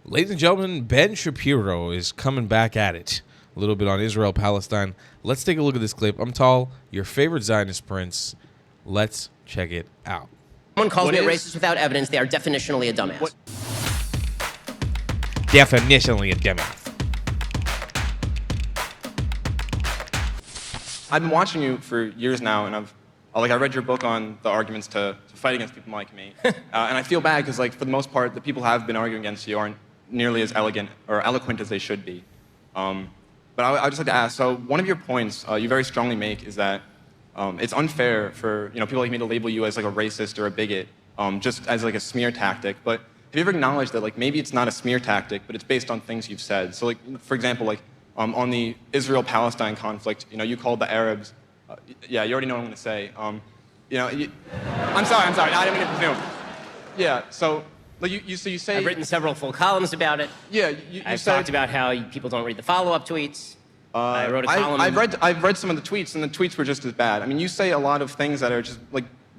Ladies and gentlemen, Ben Shapiro is coming back at it a little bit on Israel, Palestine. Let's take a look at this clip. I'm Tall, your favorite Zionist prince. Let's check it out. Someone calls me a racist without evidence, they are definitionally a dumbass. Definitionally a dumbass. I've been watching you for years now, and I read your book on the arguments to fight against people like me, and I feel bad because, for the most part, the people who have been arguing against you aren't nearly as elegant or eloquent as they should be. But I'd just like to ask. So one of your points you very strongly make is that it's unfair for people like me to label you as a racist or a bigot, just as a smear tactic. But have you ever acknowledged that maybe it's not a smear tactic, but it's based on things you've said? So for example, on the Israel-Palestine conflict, you called the Arabs. Yeah, you already know what I'm going to say. I'm sorry. I didn't mean to presume. Yeah. So you say I've written several full columns about it. Yeah. I've talked about how people don't read the follow-up tweets. I wrote a column. I've read some of the tweets, and the tweets were just as bad. I mean, you say a lot of things that are just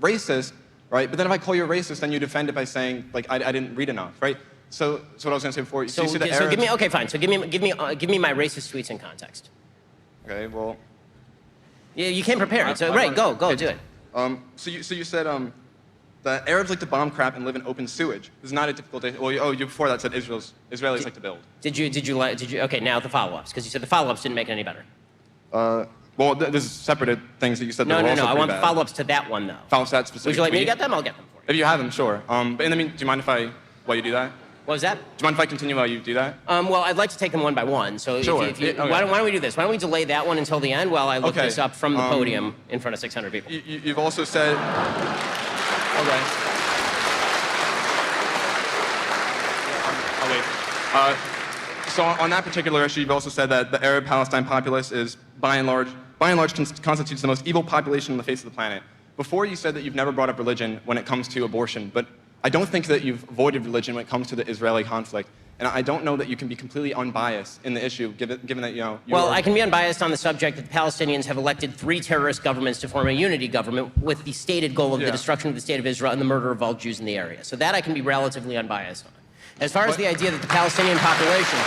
racist, right? But then if I call you a racist, then you defend it by saying I didn't read enough, right? So that's what I was going to say before. So give me okay, fine. So give me my racist tweets in context. Okay, well. Yeah, you came prepared. So go do it. So you said the Arabs like to bomb crap and live in open sewage. This is not a difficult. You before that said Israelis like to build. Did you? Okay, now the follow-ups, because you said the follow-ups didn't make it any better. Well, this is separate things that you said. No. I want the bad. follow-ups to that one though. Follow-ups to that specific. Would you like me to tweet? get them? I'll get them for you. If you have them, sure. But in the mean, do you mind while you do that? What was that? Do you mind if I continue while you do that? Well, I'd like to take them one by one. So sure. Okay. Why don't we do this? Why don't we delay that one until the end while I look this up from the podium in front of 600 people? You've also said. Okay. I'll wait. So on that particular issue, you've also said that the Arab-Palestine populace is, by and large, constitutes the most evil population on the face of the planet. Before, you said that you've never brought up religion when it comes to abortion, but I don't think that you've avoided religion when it comes to the Israeli conflict. And I don't know that you can be completely unbiased in the issue, given that, Well, I can be unbiased on the subject that the Palestinians have elected 3 terrorist governments to form a unity government with the stated goal of the destruction of the state of Israel and the murder of all Jews in the area. So that I can be relatively unbiased on. As far as the idea that the Palestinian population...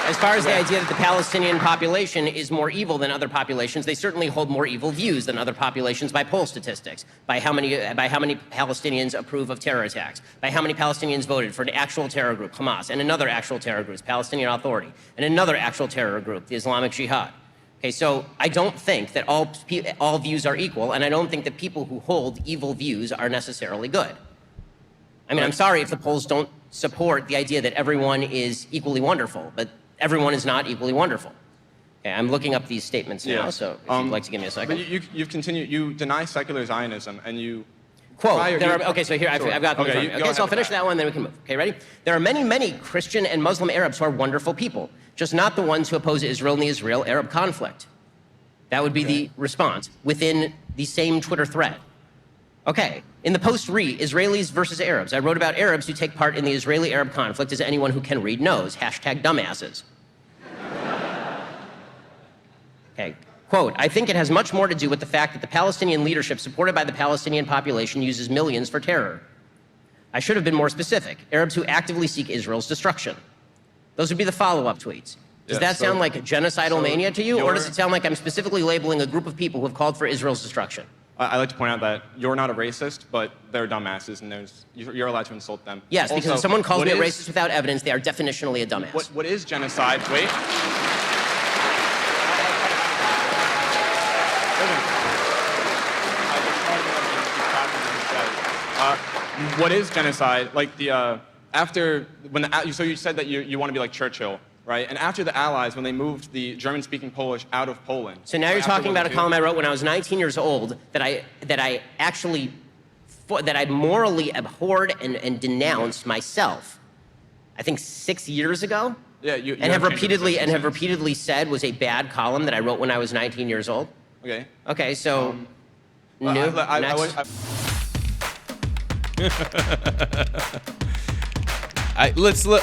As far as the idea that the Palestinian population is more evil than other populations, they certainly hold more evil views than other populations by poll statistics, by how many Palestinians approve of terror attacks, by how many Palestinians voted for an actual terror group, Hamas, and another actual terror group, Palestinian Authority, and another actual terror group, the Islamic Jihad. Okay, so I don't think that all views are equal, and I don't think that people who hold evil views are necessarily good. I mean, I'm sorry if the polls don't support the idea that everyone is equally wonderful, but everyone is not equally wonderful. Okay, I'm looking up these statements now, so if you'd like to give me a second. But you've continued, you deny secular Zionism, and you... Quote, okay, so here, I've got them in front of me. Okay, so I'll finish that one, then we can move. Okay, ready? There are many, many Christian and Muslim Arabs who are wonderful people, just not the ones who oppose Israel in the Israel-Arab conflict. That would be the response within the same Twitter thread. Okay, in the post Israelis versus Arabs, I wrote about Arabs who take part in the Israeli-Arab conflict, as anyone who can read knows. #dumbasses. Okay, quote, I think it has much more to do with the fact that the Palestinian leadership supported by the Palestinian population uses millions for terror. I should have been more specific. Arabs who actively seek Israel's destruction. Those would be the follow-up tweets. Does that sound like a genocidal mania to you, or does it sound like I'm specifically labeling a group of people who have called for Israel's destruction? I like to point out that you're not a racist, but they're dumbasses, and you're allowed to insult them. Yes, because if someone calls me a racist without evidence, they are definitionally a dumbass. What is genocide? Wait. What is genocide? So you said that you want to be like Churchill, right? And after the Allies, when they moved the German-speaking Polish out of Poland. So now you're talking about a column I wrote when I was 19 years old that I morally abhorred and denounced myself. I think 6 years ago. Yeah, and have repeatedly said was a bad column that I wrote when I was 19 years old. Okay. Okay, so next.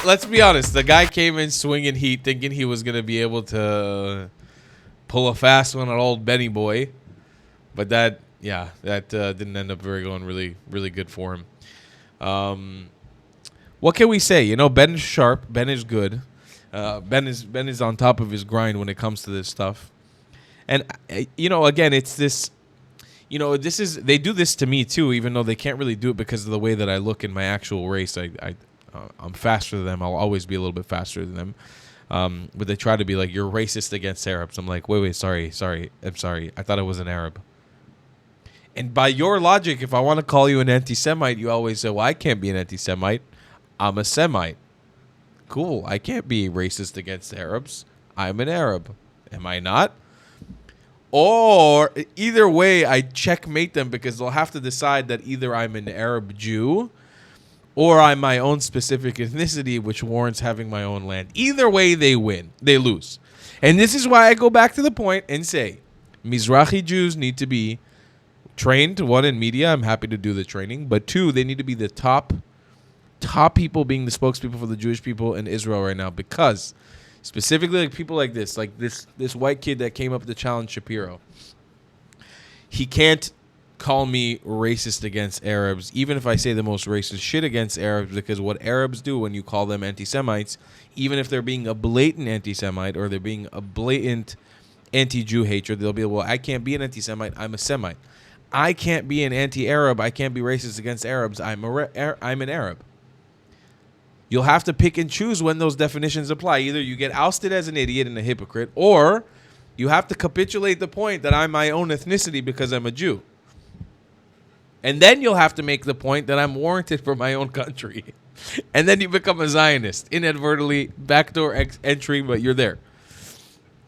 Let's be honest. The guy came in swinging heat, thinking he was gonna be able to pull a fast one on old Benny boy, but that Yeah, that didn't end up really good for him. What can we say? You know, Ben is sharp. Ben is good. Ben is on top of his grind when it comes to this stuff. And you know, again, it's this. You know, they do this to me too, even though they can't really do it because of the way that I look in my actual race. I'm faster than them. I'll always be a little bit faster than them. But they try to be like, you're racist against Arabs. I'm like, wait, sorry. I'm sorry. I thought I was an Arab. And by your logic, if I want to call you an anti-Semite, you always say, well, I can't be an anti-Semite. I'm a Semite. Cool. I can't be racist against Arabs. I'm an Arab. Am I not? Or either way, I checkmate them because they'll have to decide that either I'm an Arab Jew or I'm my own specific ethnicity, which warrants having my own land. Either way, they win. They lose. And this is why I go back to the point and say, Mizrahi Jews need to be trained, one, in media. I'm happy to do the training. But two, they need to be the top people being the spokespeople for the Jewish people in Israel right now, because specifically like people like this white kid that came up to challenge Shapiro, he can't call me racist against Arabs, even if I say the most racist shit against Arabs, because what Arabs do when you call them anti-Semites, even if they're being a blatant anti-Semite or they're being a blatant anti-Jew hatred, they'll be, well, I can't be an anti-Semite, I'm a Semite. I can't be an anti-Arab, I can't be racist against Arabs, I'm an Arab. You'll have to pick and choose when those definitions apply. Either you get ousted as an idiot and a hypocrite, or you have to capitulate the point that I'm my own ethnicity because I'm a Jew. And then you'll have to make the point that I'm warranted for my own country. And then you become a Zionist. Inadvertently, backdoor entry, but you're there.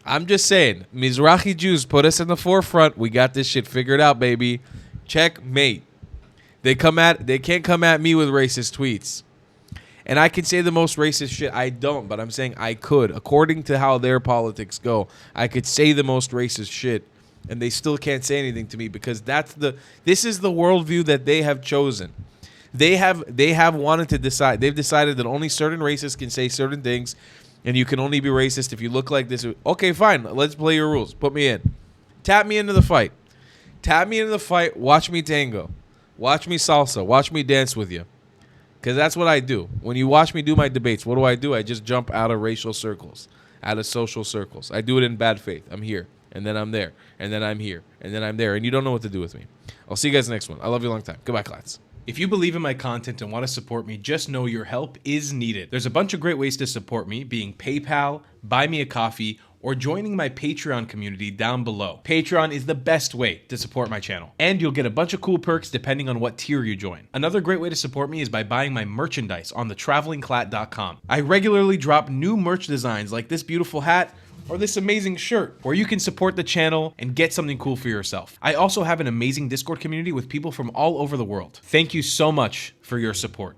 I'm just saying, Mizrahi Jews, put us in the forefront. We got this shit figured out, baby. Checkmate. They can't come at me with racist tweets. And I can say the most racist shit. I don't, but I'm saying I could. According to how their politics go, I could say the most racist shit, and they still can't say anything to me because this is the worldview that they have chosen. They have wanted to decide. They've decided that only certain races can say certain things, and you can only be racist if you look like this. Okay, fine. Let's play your rules. Put me in. Tap me into the fight. Tap me into the fight. Watch me tango. Watch me salsa. Watch me dance with you. Because that's what I do. When you watch me do my debates, what do? I just jump out of racial circles, out of social circles. I do it in bad faith. I'm here, and then I'm there, and then I'm here, and then I'm there, and you don't know what to do with me. I'll see you guys next one. I love you a long time. Goodbye, class. If you believe in my content and want to support me, just know your help is needed. There's a bunch of great ways to support me, being PayPal, Buy Me a Coffee, or joining my Patreon community down below. Patreon is the best way to support my channel, and you'll get a bunch of cool perks depending on what tier you join. Another great way to support me is by buying my merchandise on thetravelingclat.com. I regularly drop new merch designs like this beautiful hat or this amazing shirt, where you can support the channel and get something cool for yourself. I also have an amazing Discord community with people from all over the world. Thank you so much for your support.